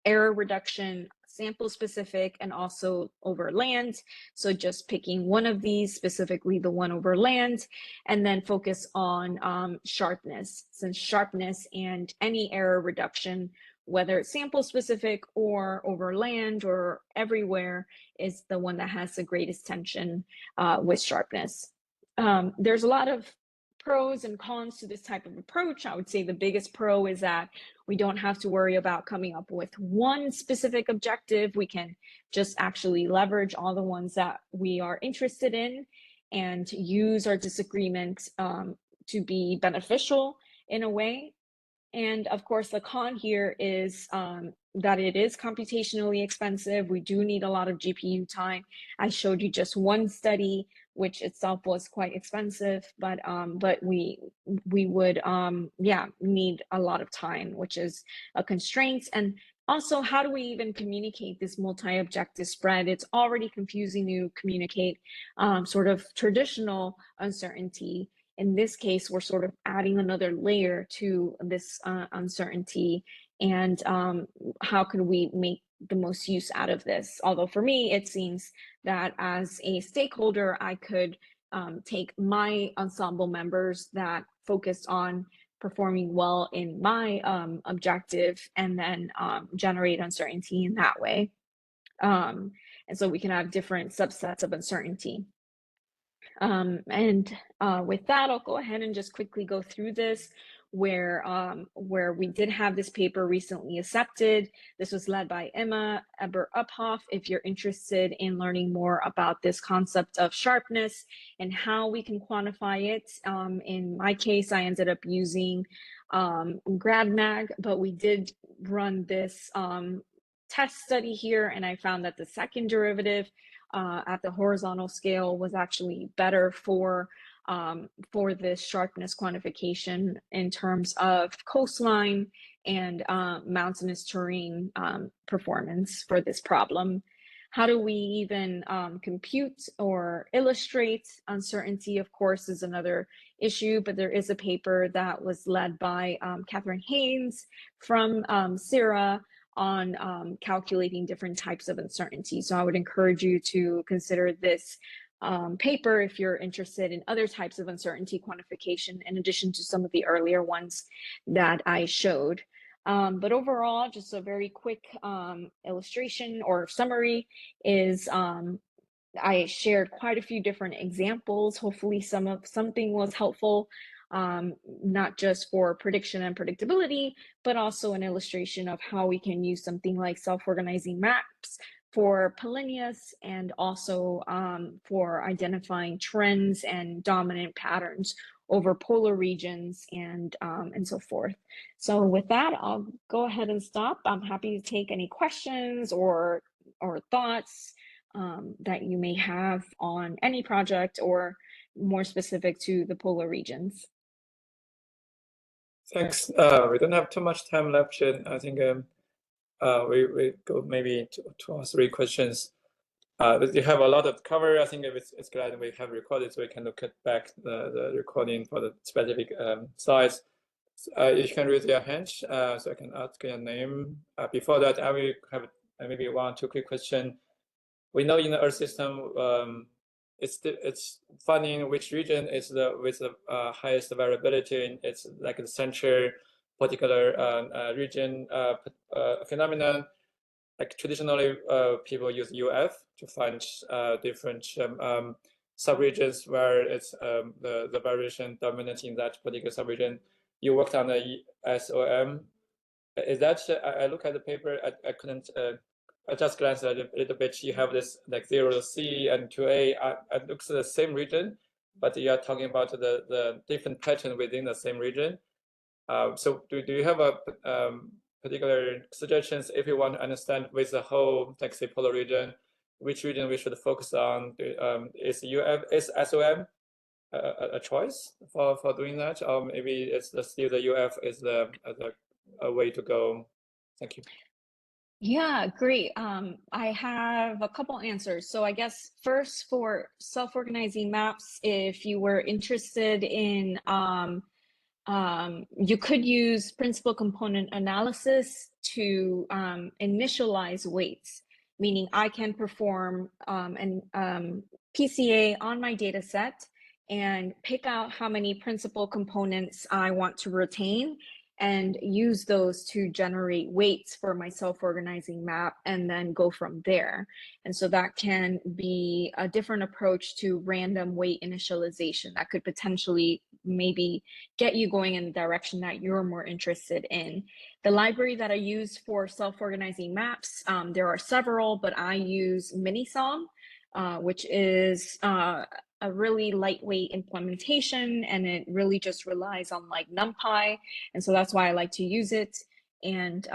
error reduction, sample specific, and also over land. So just picking one of these, specifically the one over land, and then focus on sharpness, since sharpness and any error reduction, whether it's sample specific or over land or everywhere, is the one that has the greatest tension with sharpness. There's a lot of pros and cons to this type of approach. I would say the biggest pro is that we don't have to worry about coming up with one specific objective. We can just actually leverage all the ones that we are interested in and use our disagreement to be beneficial in a way. And of course, the con here is that it is computationally expensive. We do need a lot of GPU time. I showed you just one study, which itself was quite expensive, but we would need a lot of time, which is a constraint. And also, how do we even communicate this multi-objective spread? It's already confusing to communicate sort of traditional uncertainty. In this case, we're sort of adding another layer to this uncertainty, and how can we make the most use out of this? Although for me, it seems that as a stakeholder, I could take my ensemble members that focused on performing well in my objective, and then generate uncertainty in that way. And so we can have different subsets of uncertainty. With that, I'll go ahead and just quickly go through this, where we did have this paper recently accepted. This was led by Emma Eber-Uphoff. If you're interested in learning more about this concept of sharpness and how we can quantify it, in my case, I ended up using GradMag, but we did run this test study here, and I found that the second derivative at the horizontal scale was actually better for this sharpness quantification in terms of coastline and mountainous terrain performance for this problem. How do we even compute or illustrate uncertainty, of course, is another issue, but there is a paper that was led by Catherine Haynes from CIRA on calculating different types of uncertainty. So I would encourage you to consider this paper if you're interested in other types of uncertainty quantification, in addition to some of the earlier ones that I showed. But overall, just a very quick illustration or summary is I shared quite a few different examples. Hopefully something was helpful, not just for prediction and predictability, but also an illustration of how we can use something like self-organizing maps for polynyas, and also for identifying trends and dominant patterns over polar regions and so forth. So with that, I'll go ahead and stop. I'm happy to take any questions or thoughts that you may have on any project or more specific to the polar regions. Thanks. We don't have too much time left yet. I think we go maybe two or three questions. You have a lot of cover. I think it's glad we have recorded, so we can look at back the recording for the specific slides. You can raise your hand, so I can ask your name. Before that, I will have maybe 1 or 2 quick questions. We know in the Earth system, it's finding which region is with the highest variability. It's like the central particular region phenomenon. Like traditionally, people use UF to find different subregions where it's the variation dominant in that particular subregion. You worked on the SOM. Is that I look at the paper? I couldn't. I just glanced at it a little bit. You have this like 0 to C and 2A. It looks at the same region, but you are talking about the different pattern within the same region. So do you have a particular suggestions if you want to understand with the whole, like say, polar region, which region we should focus on? Is SOM a choice for doing that, or maybe it's still the UF is the way to go? Thank you. Yeah, great. I have a couple answers. So I guess first, for self-organizing maps, if you were interested in you could use principal component analysis to initialize weights, meaning I can perform an PCA on my data set and pick out how many principal components I want to retain and use those to generate weights for my self-organizing map, and then go from there. And so that can be a different approach to random weight initialization that could potentially maybe get you going in the direction that you're more interested in. The library that I use for self-organizing maps, there are several, but I use Minisom, which is a really lightweight implementation, and it really just relies on like NumPy, and so that's why I like to use it. And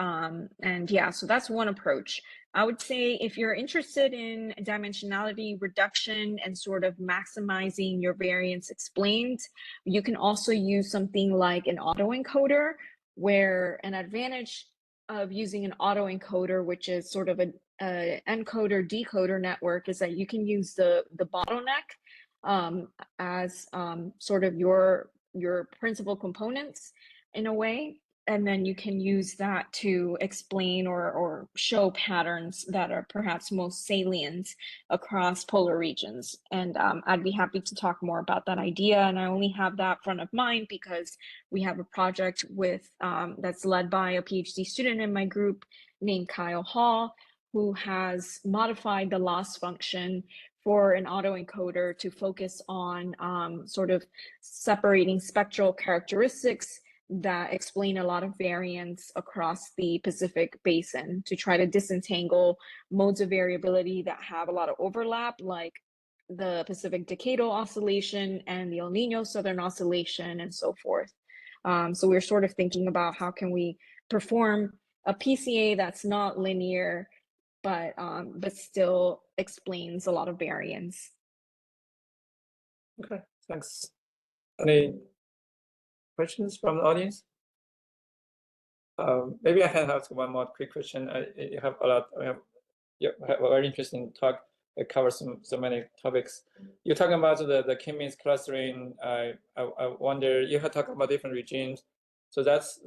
yeah, so that's one approach. I would say if you're interested in dimensionality reduction and sort of maximizing your variance explained, you can also use something like an autoencoder, where an advantage of using an autoencoder, which is sort of an encoder decoder network, is that you can use the bottleneck as sort of your principal components in a way, and then you can use that to explain or show patterns that are perhaps most salient across polar regions. And I'd be happy to talk more about that idea, and I only have that front of mind because we have a project with that's led by a PhD student in my group named Kyle Hall, who has modified the loss function for an autoencoder to focus on sort of separating spectral characteristics that explain a lot of variance across the Pacific Basin, to try to disentangle modes of variability that have a lot of overlap, like the Pacific Decadal Oscillation and the El Nino Southern Oscillation and so forth. So we're sort of thinking about how can we perform a PCA that's not linear, but still explains a lot of variance. Okay, thanks. Any questions from the audience? Maybe I can ask one more quick question. You have a lot. We have Yeah, very interesting talk. It covers so many topics. You're talking about the k-means clustering. I wonder, you have talked about different regimes. So that's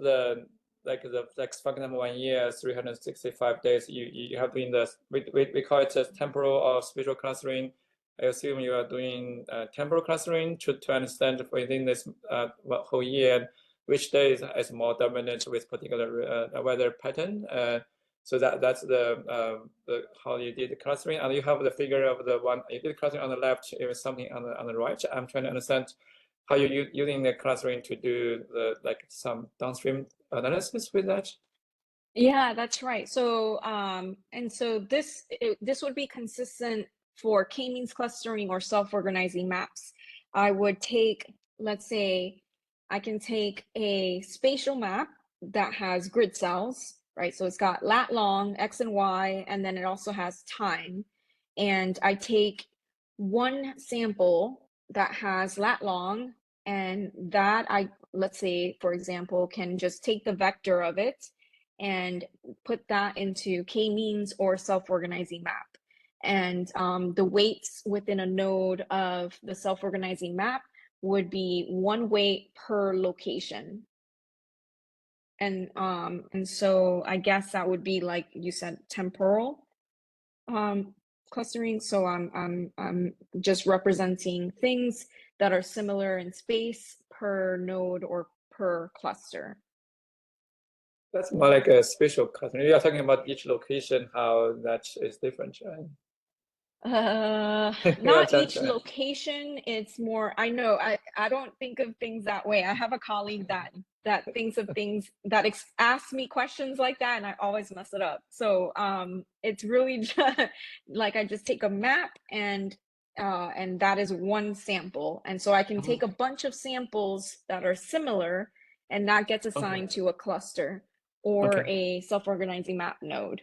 like for example, 1 year, 365 days. You have been we call it temporal or spatial clustering. I assume you are doing temporal clustering to understand within this whole year which day is more dominant with particular weather pattern. So that's the how you did the clustering, and you have the figure of the one you did clustering on the left, with something on the right. I'm trying to understand how you're using the clustering to do like some downstream analysis with that. Yeah, that's right. So and so this would be consistent for k-means clustering or self-organizing maps. I would take, let's say, I can take a spatial map that has grid cells, right? So it's got lat long, x and y, and then it also has time. And I take one sample that has lat long, and that let's say, for example, can just take the vector of it and put that into k-means or self-organizing map. And the weights within a node of the self-organizing map would be 1 weight per location. And so I guess that would be, like you said, temporal clustering. So I'm just representing things that are similar in space per node or per cluster. That's more like a spatial clustering. You are talking about each location, how that is different, right? Not each location. It's more, I know, I don't think of things that way. I have a colleague that thinks of things that asks me questions like that, and I always mess it up. So it's really just, like, I just take a map and that is one sample, and so I can take a bunch of samples that are similar, and that gets assigned to a cluster or a self-organizing map node.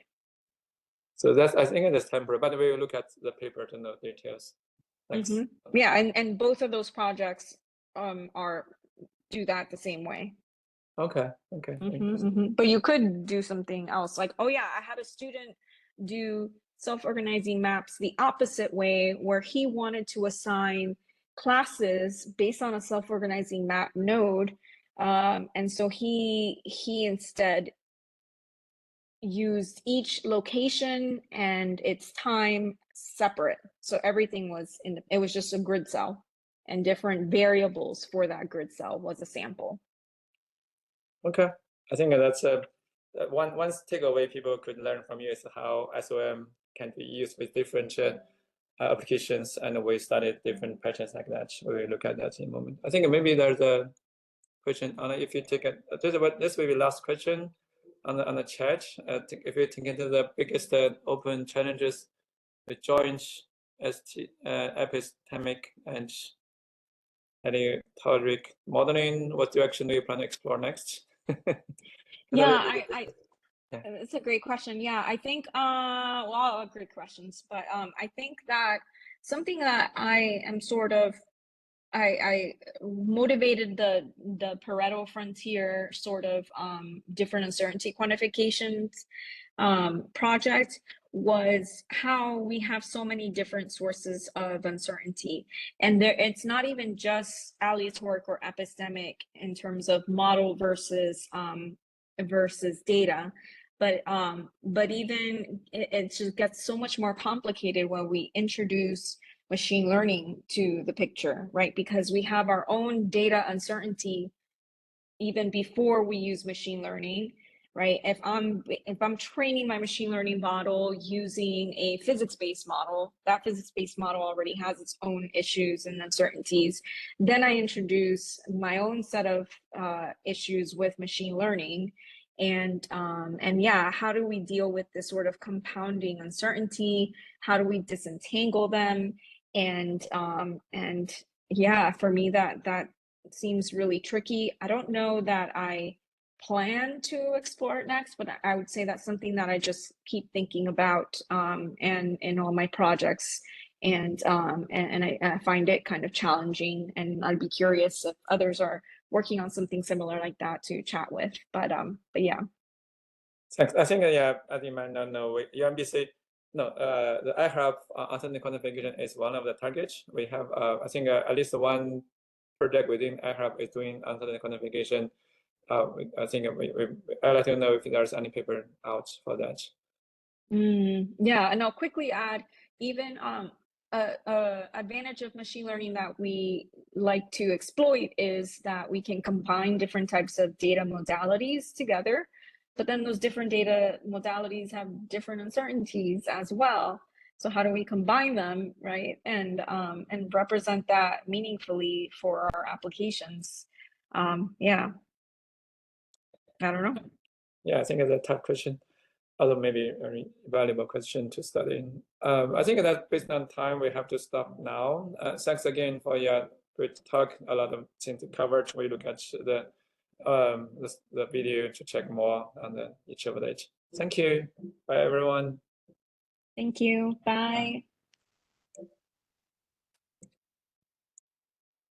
So that's, I think that's temporary, but we will look at the paper to know details. Thanks. Yeah, and both of those projects do that the same way. Okay. But you could do something else, like, oh yeah, I had a student do self-organizing maps the opposite way, where he wanted to assign classes based on a self-organizing map node, and so he instead used each location and its time separate. So everything was it was just a grid cell, and different variables for that grid cell was a sample. Okay, I think that's one takeaway people could learn from you is how SOM can be used with different applications, and we studied different patterns like that. We will look at that in a moment. I think maybe there's a question, Anna, if you take it, this will be last question on the chat. If you think into the biggest open challenges with joint epistemic and aleatoric modeling, what direction do you plan to explore next? Yeah, it's a great question. Yeah, I think well, great questions, but I think that something that I am sort of I motivated the Pareto frontier sort of different uncertainty quantifications project was how we have so many different sources of uncertainty, and it's not even just aleatoric or epistemic in terms of model versus data, but even it just gets so much more complicated when we introduce machine learning to the picture, right? Because we have our own data uncertainty even before we use machine learning, right? If I'm training my machine learning model using a physics-based model, that physics-based model already has its own issues and uncertainties. Then I introduce my own set of issues with machine learning, and yeah, how do we deal with this sort of compounding uncertainty? How do we disentangle them? And yeah, for me, that seems really tricky. I don't know that I plan to explore it next, but I would say that's something that I just keep thinking about and in all my projects. And I find it kind of challenging, and I'd be curious if others are working on something similar like that to chat with. But yeah. Thanks. I think, yeah, as you might not know, UMBC No, the iHARP alternate quantification is one of the targets. We have, I think, at least one project within iHARP is doing alternate quantification. I think I'll let you know if there's any paper out for that. Yeah, and I'll quickly add, even advantage of machine learning that we like to exploit is that we can combine different types of data modalities together, but then those different data modalities have different uncertainties as well. So how do we combine them, right? And represent that meaningfully for our applications? Yeah, I don't know. Yeah, I think it's a tough question, although maybe a very valuable question to study. I think that based on time, we have to stop now. Thanks again for your great talk. A lot of things covered. We look at the video to check more on each of it. Thank you. Bye, everyone. Thank you. Bye.